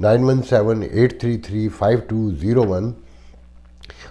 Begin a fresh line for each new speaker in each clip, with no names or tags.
9178335201।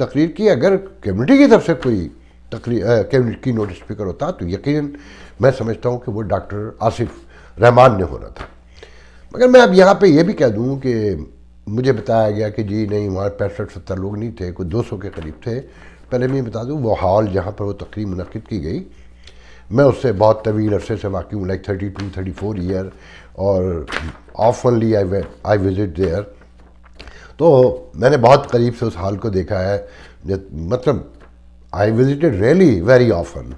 تقریر کی. اگر کمیونٹی کی طرف سے کوئی کمیونٹی کی نوٹ اسپیکر ہوتا تو یقیناً میں سمجھتا ہوں کہ وہ ڈاکٹر آصف رحمان نے ہونا تھا. مگر میں اب یہاں پہ یہ بھی کہہ دوں کہ مجھے بتایا گیا کہ جی نہیں وہاں 65-70 لوگ نہیں تھے, کوئی 200 کے قریب تھے. پہلے میں بتا دوں وہ ہال جہاں پر وہ تقریب منعقد کی گئی, میں اس سے بہت طویل عرصے سے واقعی ہوں, لائک 32-34 ایئر, اور آفنلی آئی وزٹ دیئر. تو میں نے بہت قریب سے اس ہال کو دیکھا ہے. مطلب I visited really very often,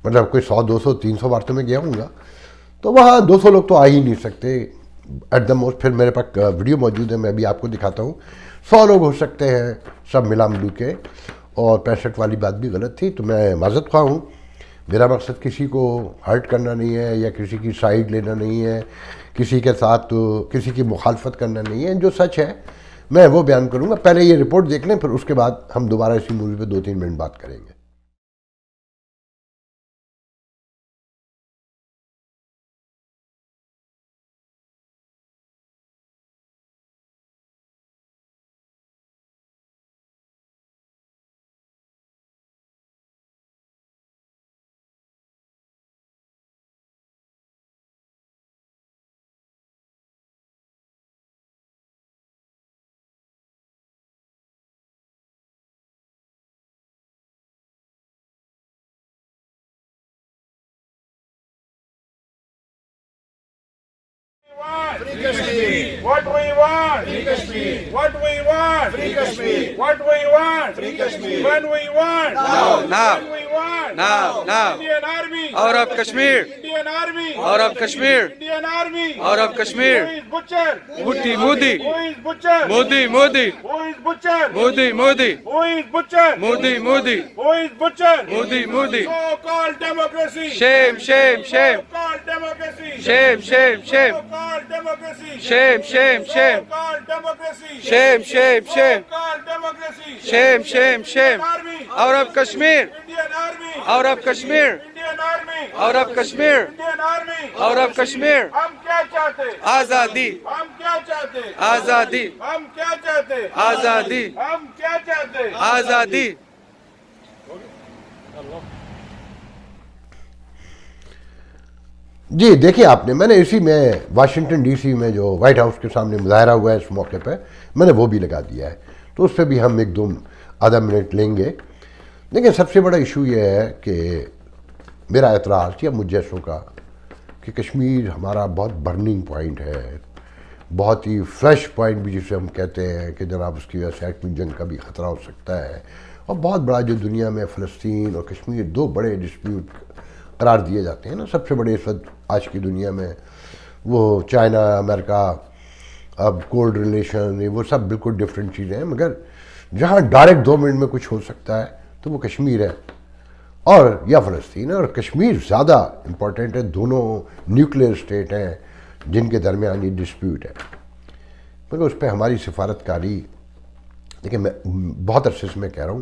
مطلب کوئی 100-200-300 بار تو میں گیا ہوں گا. تو وہاں 200 لوگ تو آ ہی نہیں سکتے ایٹ دا موسٹ. پھر میرے پاس ویڈیو موجود ہے, میں بھی آپ کو دکھاتا ہوں. 100 لوگ ہو سکتے ہیں سب ملا ملو کے, اور 65 والی بات بھی غلط تھی. تو میں معذرت خواہ ہوں. میرا مقصد کسی کو ہرٹ کرنا نہیں ہے یا کسی کی سائیڈ لینا نہیں ہے, کسی کے ساتھ تو کسی کی مخالفت کرنا نہیں ہے. جو سچ ہے میں وہ بیان کروں گا. پہلے یہ رپورٹ دیکھ لیں, پھر اس کے بعد ہم دوبارہ اسی موضوع پہ 2-3 منٹ بات کریں گے.
Free Kashmir. What we want? Free Kashmir. What we want? Free Kashmir. What we want? Free Kashmir. When we want?
Now.
When we want?
Now.
Indian Army.
Out of Kashmir.
Indian Army.
Out of Kashmir.
Indian Army.
Out of Kashmir.
Who is butcher?
Modi.
Who is butcher?
Modi.
Who is butcher?
Modi.
Who is butcher?
Modi.
Who is butcher?
Modi.
So-called democracy.
Shame.
So-called democracy.
Shame.
So-called democracy.
Shame.
So-called democracy.
Shame.
So-called democracy.
Shame.
Army.
Out of Kashmir.
Indian Army.
Out of Kashmir.
Indian Army.
Out of Kashmir.
Indian Army.
Out of Kashmir.
ہم کیا چاہتے؟
Azadi.
ہم کیا چاہتے؟
Azadi.
ہم کیا چاہتے؟
Azadi.
ہم کیا چاہتے؟
Azadi.
جی دیکھیے آپ نے, میں نے اسی میں واشنگٹن ڈی سی میں جو وائٹ ہاؤس کے سامنے مظاہرہ ہوا ہے اس موقع پہ, میں نے وہ بھی لگا دیا ہے. تو اس پہ بھی ہم آدھا منٹ لیں گے. لیکن سب سے بڑا ایشو یہ ہے کہ میرا اعتراض یا مجھ جیسوں کا کہ کشمیر ہمارا بہت برننگ پوائنٹ ہے, بہت ہی فلیش پوائنٹ بھی جسے ہم کہتے ہیں کہ جناب اس کی وجہ سے ایٹمی جنگ کا بھی خطرہ ہو سکتا ہے. اور بہت بڑا جو دنیا میں فلسطین اور کشمیر 2 بڑے ڈسپیوٹ قرار دیے جاتے ہیں نا, سب سے بڑے اس وقت آج کی دنیا میں وہ چائنا امریکہ, اب کولڈ ریلیشن, وہ سب بالکل ڈفرینٹ چیزیں ہیں. مگر جہاں ڈائریکٹ 2 منٹ میں کچھ ہو سکتا ہے تو وہ کشمیر ہے اور یا فلسطین ہے. اور کشمیر زیادہ امپورٹنٹ ہے. دونوں نیوکلیئر اسٹیٹ ہیں جن کے درمیان یہ ڈسپیوٹ ہے. مگر اس پہ ہماری سفارتکاری, دیکھیں میں بہت عرصے سے میں کہہ رہا ہوں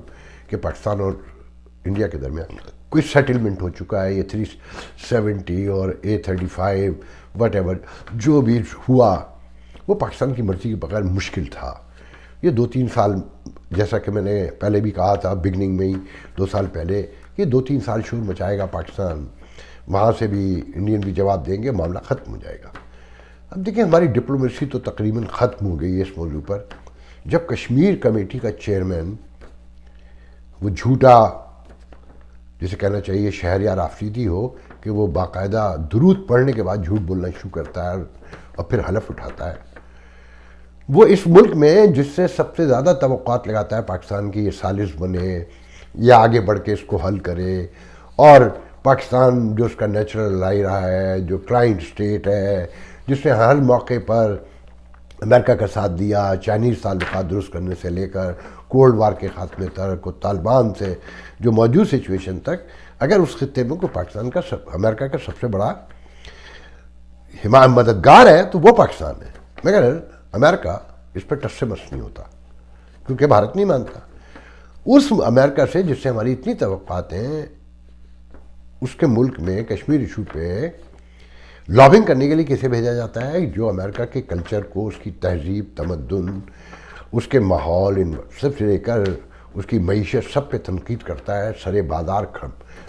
کہ پاکستان اور انڈیا کے درمیان کوئی سیٹلمنٹ ہو چکا ہے. یہ 370 اور A35 وٹ ایور جو بھی ہوا وہ پاکستان کی مرضی کے بغیر مشکل تھا. یہ 2-3 سال, جیسا کہ میں نے پہلے بھی کہا تھا بگننگ میں ہی 2 سال پہلے, یہ 2-3 سال شور مچائے گا پاکستان, وہاں سے بھی انڈین بھی جواب دیں گے, معاملہ ختم ہو جائے گا. اب دیکھیں ہماری ڈپلومیسی تو تقریباً ختم ہو گئی ہے اس موضوع پر. جب کشمیر کمیٹی کا چیئرمین وہ جھوٹا, جسے کہنا چاہیے شہریار آفریدی ہو, کہ وہ باقاعدہ درود پڑھنے کے بعد جھوٹ بولنا شروع کرتا ہے اور پھر حلف اٹھاتا ہے. وہ اس ملک میں جس سے سب سے زیادہ توقعات لگاتا ہے پاکستان کی یہ سالس بنے یا آگے بڑھ کے اس کو حل کرے, اور پاکستان جو اس کا نیچرل لائی رہا ہے, جو کلائنٹ اسٹیٹ ہے, جس نے ہر موقع پر امریکہ کا ساتھ دیا, چائنیز تعلقات درست کرنے سے لے کر کولڈ وار کے خاتمے تک, طالبان سے جو موجود سچویشن تک, اگر اس خطے میں کوئی پاکستان کا امریکہ کا سب سے بڑا مددگار ہے تو وہ پاکستان ہے. مگر امریکہ اس پہ ٹس سے مس نہیں ہوتا کیونکہ بھارت نہیں مانتا. اس امریکہ سے جس سے ہماری اتنی توقعات ہیں, اس کے ملک میں کشمیر ایشو پہ لابنگ کرنے کے لیے کسے بھیجا جاتا ہے؟ جو امریکہ کے کلچر کو, اس کی تہذیب, تمدن, اس کے ماحول, ان سب سے لے کر اس کی معیشت سب پہ تنقید کرتا ہے، سرے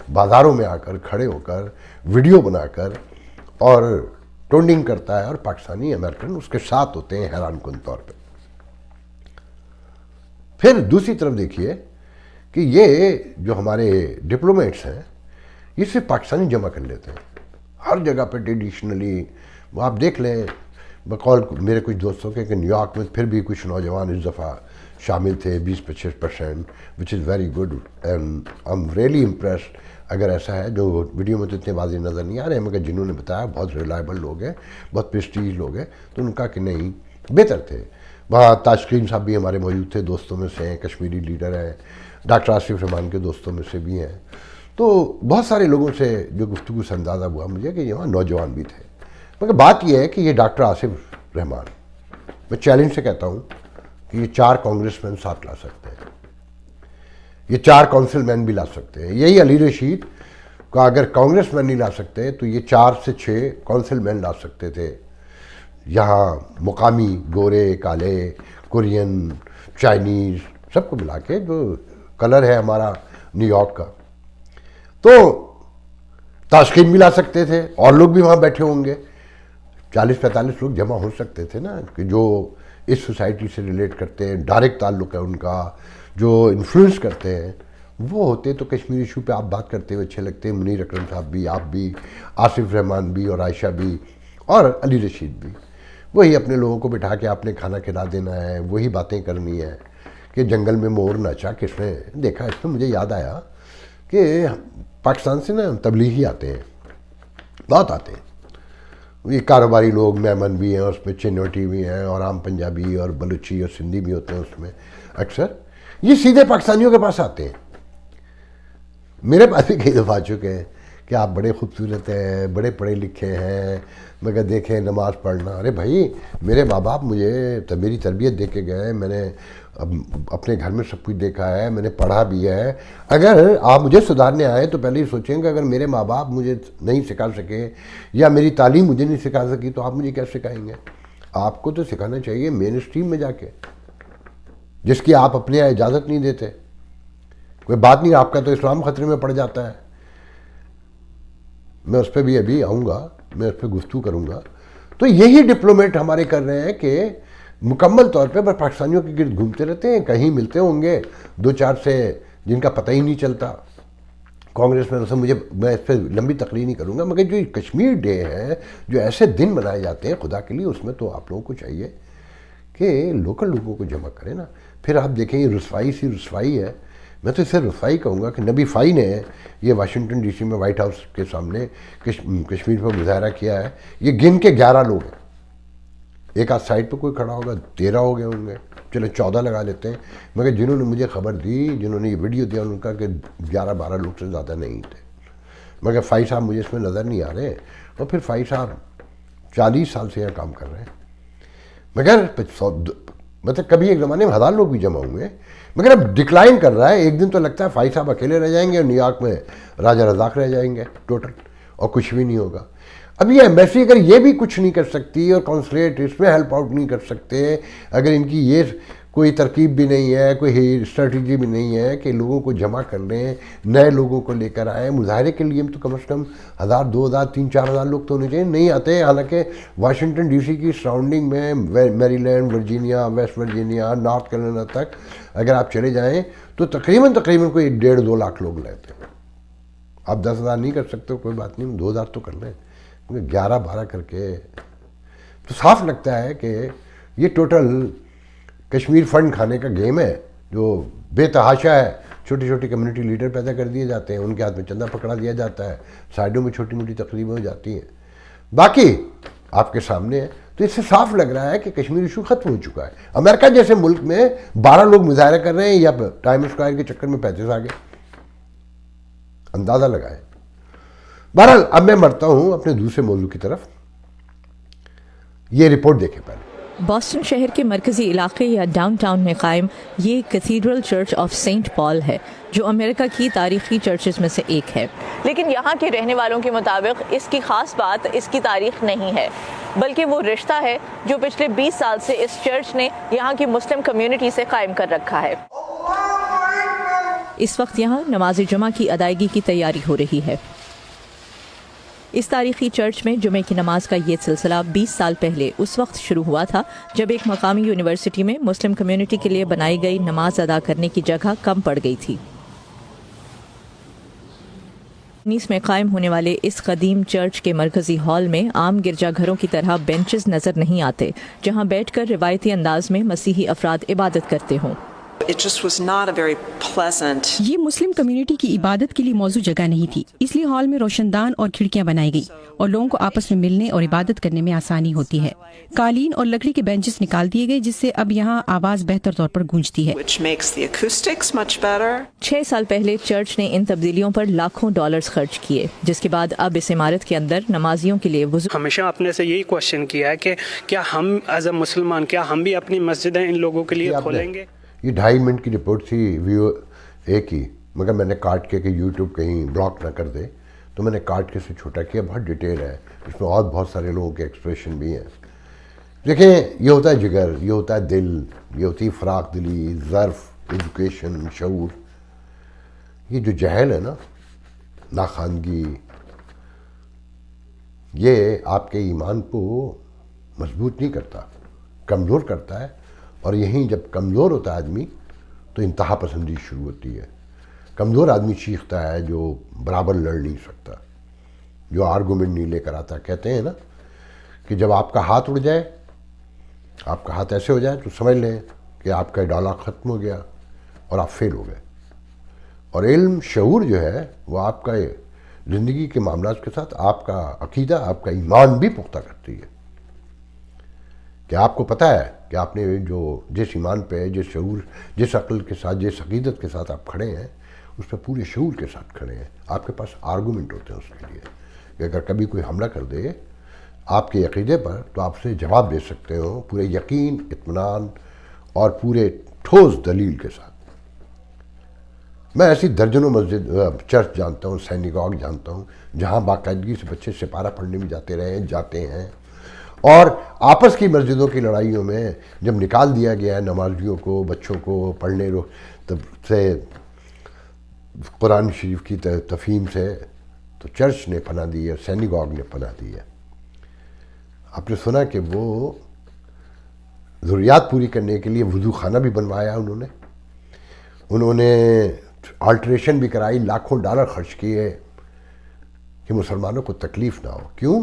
بازاروں میں آ کر کھڑے ہو کر ویڈیو بنا کر اور ٹونڈنگ کرتا ہے، اور پاکستانی امریکن اس کے ساتھ ہوتے ہیں حیران کن طور پہ۔ پھر دوسری طرف دیکھیے کہ یہ جو ہمارے ڈپلومیٹس ہیں یہ صرف پاکستانی جمع کر لیتے ہیں ہر جگہ پہ ٹریڈیشنلی۔ آپ دیکھ لیں بقول میرے کچھ دوستوں کے کہ نیو یارک میں پھر بھی کچھ نوجوان اس دفعہ شامل تھے، 20-25%، which is very good and I am really impressed. اگر ایسا ہے، جو ویڈیو میں تو اتنے واضح نظر نہیں آ رہے ہیں، مگر جنہوں نے بتایا بہت ریلائبل لوگ ہیں، بہت پریسٹیج لوگ ہیں، تو ان کا کہ نہیں بہتر تھے۔ وہاں تاشقین صاحب بھی ہمارے موجود تھے، دوستوں میں سے ہیں، کشمیری لیڈر ہیں، ڈاکٹر آصف رحمان کے دوستوں میں سے بھی ہیں۔ تو بہت سارے لوگوں سے جو گفتگو سے اندازہ ہوا مجھے کہ وہاں نوجوان بھی تھے، مگر بات یہ ہے کہ یہ ڈاکٹر آصف رحمان، میں چیلنج سے کہتا ہوں کہ یہ 4 کانگریس مین ساتھ لا سکتے ہیں، یہ 4 کونسل مین بھی لا سکتے ہیں۔ یہی علی رشید کا اگر کانگریس مین نہیں لا سکتے تو یہ 4 سے 6 کونسل مین لا سکتے تھے، یہاں مقامی گورے، کالے، کورین، چائنیز سب کو ملا کے، جو کلر ہے ہمارا نیو یارک کا۔ تو تاشقین بھی لا سکتے تھے، اور لوگ بھی وہاں بیٹھے ہوں گے، 40-45 لوگ جمع ہو سکتے تھے نا، کہ جو اس سوسائٹی سے ریلیٹ کرتے ہیں، ڈائریکٹ تعلق ہے ان کا، جو انفلوئنس کرتے ہیں وہ ہوتے۔ تو کشمیر ایشو پہ آپ بات کرتے ہوئے اچھے لگتے ہیں، منیر اکرم صاحب بھی، آپ بھی، آصف رحمان بھی، اور عائشہ بھی، اور علی رشید بھی۔ وہی اپنے لوگوں کو بٹھا کے آپ نے کھانا کھلا دینا ہے، وہی باتیں کرنی ہے کہ جنگل میں مور ناچا کس نے دیکھا۔ اس میں مجھے یاد آیا کہ پاکستان سے نا تبلیغی آتے ہیں، بہت آتے ہیں، یہ کاروباری لوگ، میمن بھی ہیں اس میں، چنوٹی بھی ہیں، اور عام پنجابی اور بلوچی اور سندھی بھی ہوتے ہیں اس میں اکثر۔ یہ سیدھے پاکستانیوں کے پاس آتے ہیں، میرے پاس بھی کئی دفعہ آ چکے ہیں کہ آپ بڑے خوبصورت ہیں، بڑے پڑھے لکھے ہیں، مگر دیکھیں نماز پڑھنا۔ ارے بھائی، میرے ماں باپ مجھے میری تربیت دے کے گئے، میں نے اپنے گھر میں سب کچھ دیکھا ہے، میں نے پڑھا بھی ہے۔ اگر آپ مجھے سدھارنے آئے تو پہلے ہی سوچیں کہ اگر میرے ماں باپ مجھے نہیں سکھا سکے یا میری تعلیم مجھے نہیں سکھا سکی تو آپ مجھے کیا سکھائیں گے؟ آپ کو تو سکھانا چاہیے مین اسٹریم میں جا کے، جس کی آپ اپنے یہاں اجازت نہیں دیتے۔ کوئی بات نہیں، آپ کا تو اسلام خطرے میں پڑ جاتا ہے۔ میں اس پہ بھی ابھی آؤں گا، میں اس پہ گفتگو کروں گا۔ تو یہی ڈپلومیٹ ہمارے کر رہے ہیں کہ مکمل طور پہ پاکستانیوں کے گرد گھومتے رہتے ہیں، کہیں ملتے ہوں گے 2-4 سے جن کا پتہ ہی نہیں چلتا۔ کانگریس میں میں اس پہ لمبی تقریر نہیں کروں گا، مگر جو کشمیر ڈے ہے، جو ایسے دن منائے جاتے ہیں خدا کے لیے، اس میں تو آپ لوگوں کو چاہیے کہ لوکل لوگوں کو جمع کریں نا۔ پھر آپ دیکھیں یہ رسوائی ہے، میں تو اسے رسوائی کہوں گا کہ نبی فائی نے یہ واشنگٹن ڈی سی میں وائٹ ہاؤس کے سامنے کشمیر پر مظاہرہ کیا ہے، یہ گن کے 11 لوگ ہیں، ایک آدھ سائڈ پہ کوئی کھڑا ہوگا 13 ہو گئے ہوں گے، چلو 14 لگا لیتے ہیں، مگر جنہوں نے مجھے خبر دی، جنہوں نے یہ ویڈیو دیا، ان کا کہ 11-12 لوگ سے زیادہ نہیں تھے۔ مگر فائی صاحب مجھے اس میں نظر نہیں آ رہے، اور پھر فائی صاحب 40 سال سے یہاں کام کر رہے ہیں، مگر مطلب کبھی ایک زمانے میں 1000 لوگ بھی جمع ہوئے، مگر اب ڈکلائن کر رہا ہے۔ ایک دن تو لگتا ہے فائی صاحب اکیلے رہ جائیں گے اور نیو یارک میں راجہ رزاق رہ جائیں گے ٹوٹل، اور کچھ بھی نہیں ہوگا۔ اب یہ ایمبیسی اگر یہ بھی کچھ نہیں کر سکتی اور کونسلیٹ اس میں ہیلپ آؤٹ نہیں کر سکتے، اگر ان کی یہ کوئی ترکیب بھی نہیں ہے، کوئی اسٹریٹجی بھی نہیں ہے کہ لوگوں کو جمع کر لیں، نئے لوگوں کو لے کر آئیں مظاہرے کے لیے، تو کم از کم 1000 2000 3000 لوگ تو ہونے چاہیے، نہیں آتے۔ حالانکہ واشنگٹن ڈی سی کی سراؤنڈنگ میں Maryland, Virginia, West Virginia, North Carolina تک اگر آپ چلے جائیں تو تقریباً کوئی 1.5-2 لاکھ لوگ لیتے ہیں۔ آپ 10,000 نہیں کر سکتے کوئی بات نہیں، 2000 تو کر لیں، 11-12 کر کے تو صاف لگتا ہے کہ یہ ٹوٹل کشمیر فنڈ کھانے کا گیم ہے، جو بے تحاشا ہے۔ چھوٹی چھوٹی کمیونٹی لیڈر پیدا کر دیے جاتے ہیں، ان کے ہاتھ میں چندہ پکڑا دیا جاتا ہے، سائڈوں میں چھوٹی موٹی تقریبیں ہو جاتی ہیں، باقی آپ کے سامنے ہے۔ تو اس سے صاف لگ رہا ہے کہ کشمیر ایشو ختم ہو چکا ہے۔ امریکہ جیسے ملک میں 12 لوگ مظاہرہ کر رہے ہیں، یا ٹائم اسکوائر کے چکر میں 35 آ گئے، اندازہ لگائیں۔ بہرحال اب میں مرتا ہوں اپنے دوسرے موضوع کی طرف۔ یہ رپورٹ دیکھیں پہلے۔
بوسٹن شہر کے مرکزی علاقے یا ڈاؤن ٹاؤن میں قائم یہ کیتھیڈرل چرچ آف سینٹ پال ہے، جو امریکہ کی تاریخی چرچز میں سے ایک ہے، لیکن یہاں کے رہنے والوں کے مطابق اس کی خاص بات اس کی تاریخ نہیں ہے، بلکہ وہ رشتہ ہے جو پچھلے 20 سال سے اس چرچ نے یہاں کی مسلم کمیونٹی سے قائم کر رکھا ہے۔ اس وقت یہاں نماز جمعہ کی ادائیگی کی تیاری ہو رہی ہے۔ اس تاریخی چرچ میں جمعے کی نماز کا یہ سلسلہ 20 سال پہلے اس وقت شروع ہوا تھا جب ایک مقامی یونیورسٹی میں مسلم کمیونٹی کے لیے بنائی گئی نماز ادا کرنے کی جگہ کم پڑ گئی تھی۔ 19 میں قائم ہونے والے اس قدیم چرچ کے مرکزی ہال میں عام گرجا گھروں کی طرح بینچز نظر نہیں آتے جہاں بیٹھ کر روایتی انداز میں مسیحی افراد عبادت کرتے ہوں۔
It just was not a very pleasant.
یہ مسلم کمیونٹی کی عبادت کے لیے موزوں جگہ نہیں تھی، اس لیے ہال میں روشن دان اور کھڑکیاں بنائی گئی اور لوگوں کو آپس میں ملنے اور عبادت کرنے میں آسانی ہوتی ہے۔ قالین اور لکڑی کے بینچز نکال دیے گئے جس سے اب یہاں آواز بہتر طور پر گونجتی ہے۔
Which makes the acoustics much better.
6 سال پہلے چرچ نے ان تبدیلیوں پر لاکھوں ڈالرز خرچ کیے، جس کے بعد اب اس عمارت کے اندر نمازیوں کے لیے وضو
ہمیشہ اپنے سے یہی کوشچن کیا ہے کہ کیا ہم ایز اے مسلمان کیا ہم بھی اپنی مسجدیں ان لوگوں کے لیے کھولیں گے؟
یہ 2.5 منٹ کی رپورٹ تھی ویو ایک ہی، مگر میں نے کاٹ کے کہ یوٹیوب کہیں بلاک نہ کر دے تو میں نے کاٹ کے سے چھوٹا کیا۔ بہت ڈیٹیل ہے اس میں، اور بہت سارے لوگوں کے ایکسپریشن بھی ہیں۔ دیکھیں یہ ہوتا ہے جگر، یہ ہوتا ہے دل، یہ ہوتی ہے فراق دلی، ظرف، ایجوکیشن، شعور۔ یہ جو جہل ہے نا، ناخواندگی، یہ آپ کے ایمان کو مضبوط نہیں کرتا، کمزور کرتا ہے۔ اور یہیں جب کمزور ہوتا ہے آدمی تو انتہا پسندی شروع ہوتی ہے۔ کمزور آدمی چیختا ہے جو برابر لڑ نہیں سکتا، جو آرگومنٹ نہیں لے کر آتا۔ کہتے ہیں نا کہ جب آپ کا ہاتھ اڑ جائے، آپ کا ہاتھ ایسے ہو جائے تو سمجھ لیں کہ آپ کا ڈالا ختم ہو گیا اور آپ فیل ہو گئے۔ اور علم، شعور جو ہے وہ آپ کا زندگی کے معاملات کے ساتھ آپ کا عقیدہ، آپ کا ایمان بھی پختہ کرتی ہے کہ آپ کو پتہ ہے کہ آپ نے جو جس ایمان پہ، جس شعور، جس عقل کے ساتھ، جس عقیدت کے ساتھ آپ کھڑے ہیں اس پہ پورے شعور کے ساتھ کھڑے ہیں۔ آپ کے پاس آرگومنٹ ہوتے ہیں اس کے لیے کہ اگر کبھی کوئی حملہ کر دے آپ کے عقیدے پر تو آپ سے جواب دے سکتے ہو پورے یقین، اطمینان اور پورے ٹھوس دلیل کے ساتھ۔ میں ایسی درجنوں مسجد، چرچ جانتا ہوں، سینیگاگ جانتا ہوں جہاں باقاعدگی سے بچے سپارہ پڑھنے بھی جاتے ہیں اور آپس کی مسجدوں کی لڑائیوں میں جب نکال دیا گیا ہے نمازیوں کو، بچوں کو پڑھنے سے، قرآن شریف کی تفہیم سے، تو چرچ نے پناہ دی ہے، سینیگاگ نے پناہ دی ہے۔ آپ نے سنا کہ وہ ضروریات پوری کرنے کے لیے وضو خانہ بھی بنوایا انہوں نے آلٹریشن بھی کرائی، لاکھوں ڈالر خرچ کیے کہ مسلمانوں کو تکلیف نہ ہو۔ کیوں؟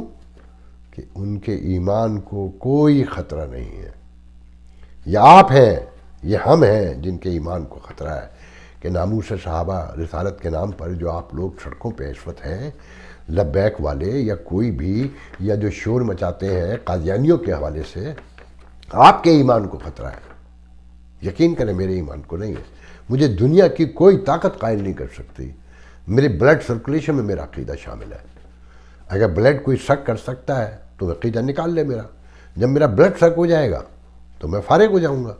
کہ ان کے ایمان کو کوئی خطرہ نہیں ہے۔ یہ آپ ہیں، یہ ہم ہیں جن کے ایمان کو خطرہ ہے کہ ناموس صحابہ رسالت کے نام پر جو آپ لوگ سڑکوں پہ اس وقت ہیں، لبیک والے یا کوئی بھی، یا جو شور مچاتے ہیں قادیانیوں کے حوالے سے، آپ کے ایمان کو خطرہ ہے۔ یقین کریں میرے ایمان کو نہیں ہے۔ مجھے دنیا کی کوئی طاقت قائل نہیں کر سکتی۔ میرے بلڈ سرکولیشن میں میرا عقیدہ شامل ہے۔ اگر بلڈ کوئی شک کر سکتا ہے تو عقیدہ نکال لے میرا۔ جب میرا بلڈ شک ہو جائے گا تو میں فارغ ہو جاؤں گا،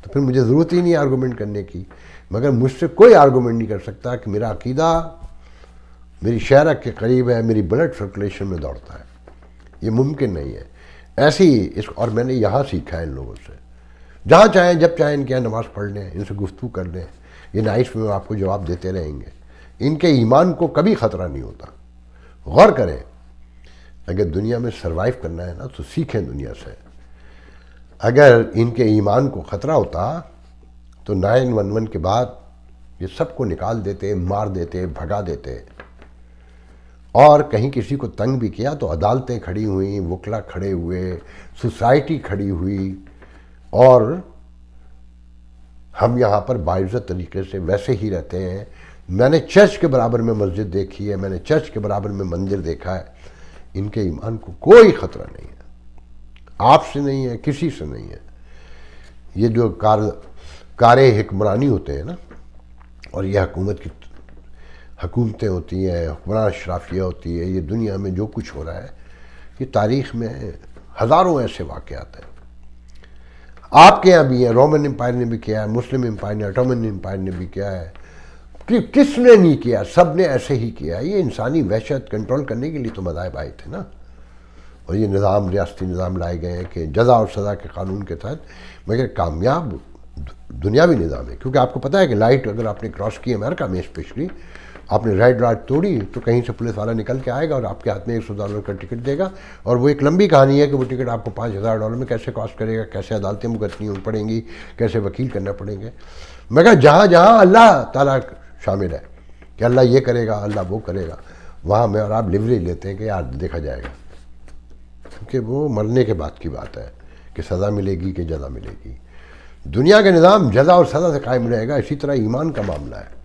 تو پھر مجھے ضرورت ہی نہیں آرگومنٹ کرنے کی۔ مگر مجھ سے کوئی آرگومنٹ نہیں کر سکتا کہ میرا عقیدہ میری شہرک کے قریب ہے، میری بلڈ سرکولیشن میں دوڑتا ہے۔ یہ ممکن نہیں ہے۔ ایسی اور میں نے یہاں سیکھا ہے ان لوگوں سے۔ جہاں چاہیں، جب چاہیں ان کے یہاں نماز پڑھ لیں، ان سے گفتگو کر لیں، یہ نائس میں آپ کو جواب دیتے رہیں گے۔ ان کے ایمان کو کبھی خطرہ نہیں ہوتا۔ غور کریں، اگر دنیا میں سروائیو کرنا ہے نا تو سیکھیں دنیا سے۔ اگر ان کے ایمان کو خطرہ ہوتا تو 911 کے بعد یہ سب کو نکال دیتے، مار دیتے، بھگا دیتے۔ اور کہیں کسی کو تنگ بھی کیا تو عدالتیں کھڑی ہوئیں، وکلا کھڑے ہوئے، سوسائٹی کھڑی ہوئی، اور ہم یہاں پر باعزت طریقے سے ویسے ہی رہتے ہیں۔ میں نے چرچ کے برابر میں مسجد دیکھی ہے، میں نے چرچ کے برابر میں مندر دیکھا ہے۔ ان کے ایمان کو کوئی خطرہ نہیں ہے، آپ سے نہیں ہے، کسی سے نہیں ہے۔ یہ جو کارے حکمرانی ہوتے ہیں نا، اور یہ حکومتیں ہوتی ہیں، حکمران اشرافیہ ہوتی ہے، یہ دنیا میں جو کچھ ہو رہا ہے، یہ تاریخ میں ہزاروں ایسے واقعات ہیں۔ آپ کے یہاں بھی ہیں، رومن امپائر نے بھی کیا ہے، مسلم امپائر نے، اٹومن امپائر نے بھی کیا ہے۔ کس نے نہیں کیا؟ سب نے ایسے ہی کیا۔ یہ انسانی وحشت کنٹرول کرنے کے لیے تو مذاہب آئے تھے نا، اور یہ نظام، ریاستی نظام لائے گئے ہیں کہ جزا اور سزا کے قانون کے تحت، مگر کامیاب دنیاوی نظام ہے. کیونکہ آپ کو پتہ ہے کہ لائٹ اگر آپ نے کراس کی امریکہ میں اسپیشلی, آپ نے ریڈ لائٹ توڑی تو کہیں سے پولیس والا نکل کے آئے گا اور آپ کے ہاتھ میں $100 کا ٹکٹ دے گا, اور وہ ایک لمبی کہانی ہے کہ وہ ٹکٹ آپ کو $5000 میں کیسے کاسٹ کرے گا, کیسے عدالتیں مقدمی پڑیں گی, کیسے وکیل کرنا پڑیں گے. میں کہا جہاں جہاں اللہ تعالیٰ شامل ہے کہ اللہ یہ کرے گا, اللہ وہ کرے گا, وہاں میں اور آپ لیوریج لیتے ہیں کہ یار دیکھا جائے گا, کیونکہ وہ مرنے کے بعد کی بات ہے کہ سزا ملے گی کہ جزا ملے گی. دنیا کا نظام جزا اور سزا سے قائم رہے گا. اسی طرح ایمان کا معاملہ ہے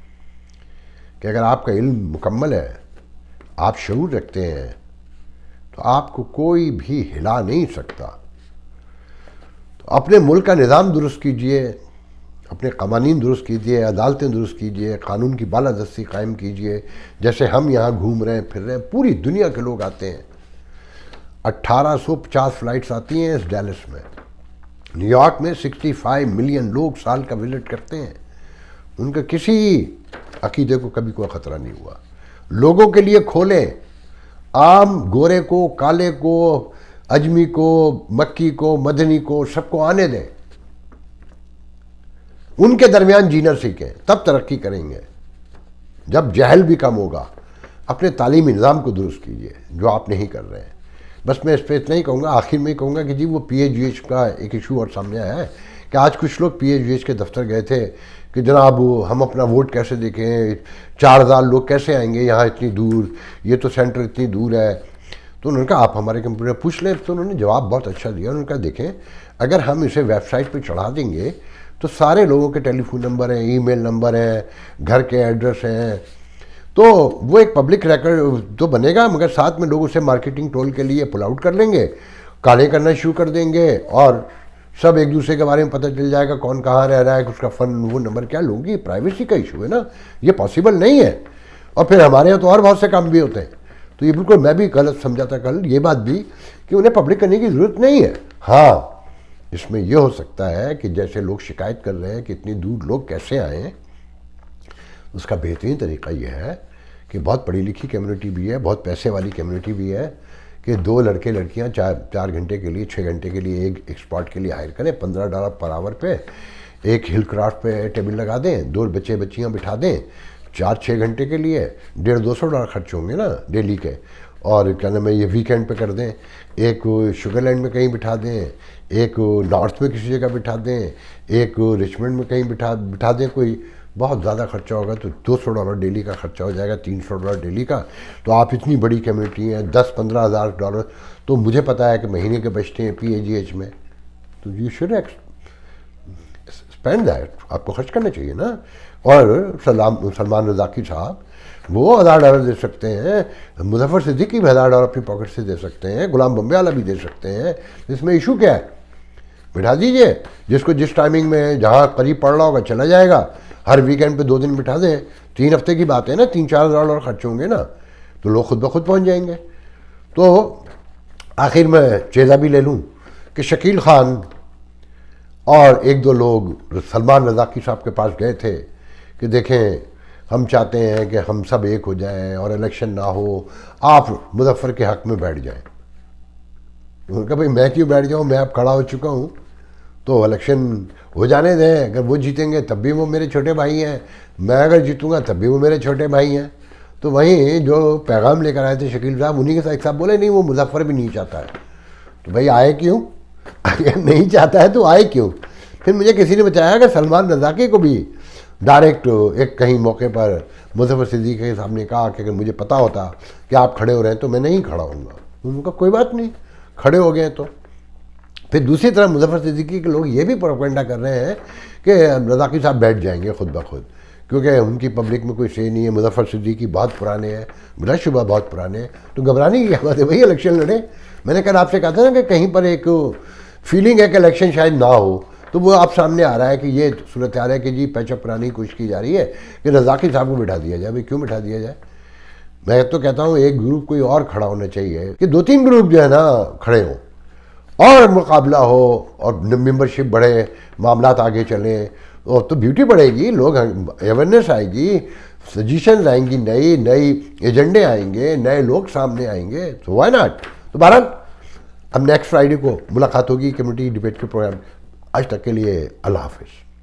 کہ اگر آپ کا علم مکمل ہے, آپ شعور رکھتے ہیں, تو آپ کو کوئی بھی ہلا نہیں سکتا. تو اپنے ملک کا نظام درست کیجئے, اپنے قوانین درست کیجئے, عدالتیں درست کیجئے, قانون کی بالادستی قائم کیجئے. جیسے ہم یہاں گھوم رہے ہیں پھر رہے ہیں, پوری دنیا کے لوگ آتے ہیں. 1850 فلائٹس آتی ہیں اس ڈیلس میں. نیو یارک میں 65 ملین لوگ سال کا وزٹ کرتے ہیں. ان کا کسی عقیدے کو کبھی کوئی خطرہ نہیں ہوا. لوگوں کے لیے کھولیں, عام گورے کو, کالے کو, اجمی کو, مکی کو, مدنی کو, سب کو آنے دیں. ان کے درمیان جینا سیکھیں, تب ترقی کریں گے. جب جہل بھی کم ہوگا. اپنے تعلیمی نظام کو درست کیجئے جو آپ نہیں کر رہے ہیں. بس میں اس پہ اتنا ہی کہوں گا, آخر میں ہی کہوں گا کہ جی وہ PHGH کا ایک ایشو اور سامنے آیا ہے کہ آج کچھ لوگ PHGH کے دفتر گئے تھے کہ جناب ہم اپنا ووٹ کیسے دیکھیں, 4000 لوگ کیسے آئیں گے یہاں اتنی دور, یہ تو سینٹر اتنی دور ہے. تو انہوں نے کہا آپ ہمارے کمپیوٹر پوچھ لیں. تو انہوں نے جواب بہت اچھا دیا. انہوں نے کہا دیکھیں اگر ہم اسے ویب سائٹ پہ چڑھا دیں گے تو سارے لوگوں کے ٹیلی فون نمبر ہیں, ای میل نمبر ہیں, گھر کے ایڈریس ہیں, تو وہ ایک پبلک ریکارڈ تو بنے گا, مگر ساتھ میں لوگ اسے مارکیٹنگ ٹول کے لیے پل آؤٹ کر لیں گے, کالے کرنا شروع کر دیں گے, اور سب ایک دوسرے کے بارے میں پتہ چل جائے گا کون کہاں رہ رہا ہے, اس کا فن وہ نمبر کیا. لوگوں کی پرائیویسی کا ایشو ہے نا, یہ پاسبل نہیں ہے. اور پھر ہمارے یہاں تو اور بہت سے کام بھی ہوتے ہیں. تو یہ بالکل میں بھی غلط سمجھا تھا کل یہ بات بھی کہ انہیں پبلک کرنے کی ضرورت نہیں ہے. ہاں اس میں یہ ہو سکتا ہے کہ جیسے لوگ شکایت کر رہے ہیں کہ اتنی دور لوگ کیسے آئیں, اس کا بہترین طریقہ یہ ہے کہ بہت پڑھی لکھی کمیونٹی بھی ہے, بہت پیسے والی کمیونٹی بھی ہے, کہ 2 لڑکے لڑکیاں 4 گھنٹے کے لیے 6 گھنٹے کے لیے ایک اسپاٹ کے لیے ہائر کریں, $15 پر آور پہ ایک ہل کرافٹ پہ ٹیبل لگا دیں, 2 بچے بچیاں بٹھا دیں, 4-6 گھنٹے کے لیے $150-200 خرچ ہوں گے نا ڈیلی کے. اور کیا نام ہے یہ ویکینڈ پہ کر دیں, ایک شوگر لینڈ میں کہیں بٹھا دیں, ایک نارتھ میں کسی جگہ بٹھا دیں, ایک رچمنڈ میں کہیں بٹھا دیں. کوئی بہت زیادہ خرچہ ہوگا تو $200 ڈیلی کا خرچہ ہو جائے گا, $300 ڈیلی کا. تو آپ اتنی بڑی کمیونٹی ہیں, $10-15 ہزار تو مجھے پتہ ہے کہ مہینے کے بچتے ہیں PHGH میں. تو یو شوڈ اسپینڈ دیٹ, آپ کو خرچ کرنا چاہیے نا. اور سلمان رضاقی صاحب وہ $1000 دے سکتے ہیں, مظفر صدیقی بھی $1000 اپنی پاکٹ سے دے سکتے ہیں, غلام بمبے والا بھی دے سکتے ہیں. اس میں ایشو کیا ہے؟ بٹھا دیجئے, جس کو جس ٹائمنگ میں جہاں قریب پڑ رہا ہوگا چلا جائے گا. ہر ویکینڈ پہ 2 دن بٹھا دیں, 3 ہفتے کی بات ہے نا, $3-4 ہزار خرچ ہوں گے نا, تو لوگ خود بخود پہنچ جائیں گے. تو آخر میں چیزہ بھی لے لوں کہ شکیل خان اور 1-2 لوگ سلمان رضاقی صاحب کے پاس گئے تھے کہ دیکھیں ہم چاہتے ہیں کہ ہم سب ایک ہو جائیں اور الیکشن نہ ہو, آپ مظفر کے حق میں بیٹھ جائیں. انہوں نے کہا بھائی میں کیوں بیٹھ جاؤں, میں اب کھڑا ہو چکا ہوں, تو الیکشن ہو جانے دیں. اگر وہ جیتیں گے تب بھی وہ میرے چھوٹے بھائی ہیں, میں اگر جیتوں گا تب بھی وہ میرے چھوٹے بھائی ہیں. تو وہیں جو پیغام لے کر آئے تھے شکیل صاحب, انہی کے ساتھ ایک صاحب بولے نہیں وہ مظفر بھی نہیں چاہتا ہے. تو بھائی آئے کیوں؟ اگر نہیں چاہتا ہے تو آئے کیوں؟ پھر مجھے کسی نے بتایا کہ سلمان رضاقی کو بھی ڈائریکٹ ایک کہیں موقع پر مظفر صدیقی کے صاحب نے کہا کہ اگر مجھے پتہ ہوتا کہ آپ کھڑے ہو رہے ہیں تو میں نہیں کھڑا ہوں گا. انہوں نے کہا کوئی بات نہیں, کھڑے ہو گئے. تو پھر دوسری طرف مظفر صدیقی کے لوگ یہ بھی پروپیگنڈا کر رہے ہیں کہ رضاقی صاحب بیٹھ جائیں گے خود بخود, کیونکہ ان کی پبلک میں کوئی سے نہیں ہے. مظفر صدیقی بہت پرانے ہیں, بلا شبہ بہت پرانے ہیں, تو گھبرانے کی کیا بات ہے, وہی الیکشن لڑیں. میں نے کہا آپ سے کہا تھا نا کہ کہیں پر ایک فیلنگ ہے کہ الیکشن شاید نہ ہو, تو وہ آپ سامنے آ رہا ہے کہ یہ صورتحال ہے کہ جی پیچ اپ کرانے کی کوشش کی جا رہی ہے کہ رضاقی صاحب کو بٹھا دیا جائے. بھائی کیوں بٹھا دیا جائے؟ میں تو کہتا ہوں ایک گروپ کوئی اور کھڑا ہونا چاہیے, کہ 2-3 گروپ جو ہے نا کھڑے ہوں اور مقابلہ ہو اور ممبرشپ بڑھے, معاملات آگے چلیں, اور تو بیوٹی بڑھے گی, لوگ اویئرنیس آئے گی, سجیشنز آئیں گی, نئی ایجنڈے آئیں گے, نئے لوگ سامنے آئیں گے. تو وائی ناٹ. تو بہرحال اب نیکسٹ فرائیڈے کو ملاقات ہوگی کمیونٹی ڈبیٹ کے پروگرام. آج تک کے لیے اللہ حافظ.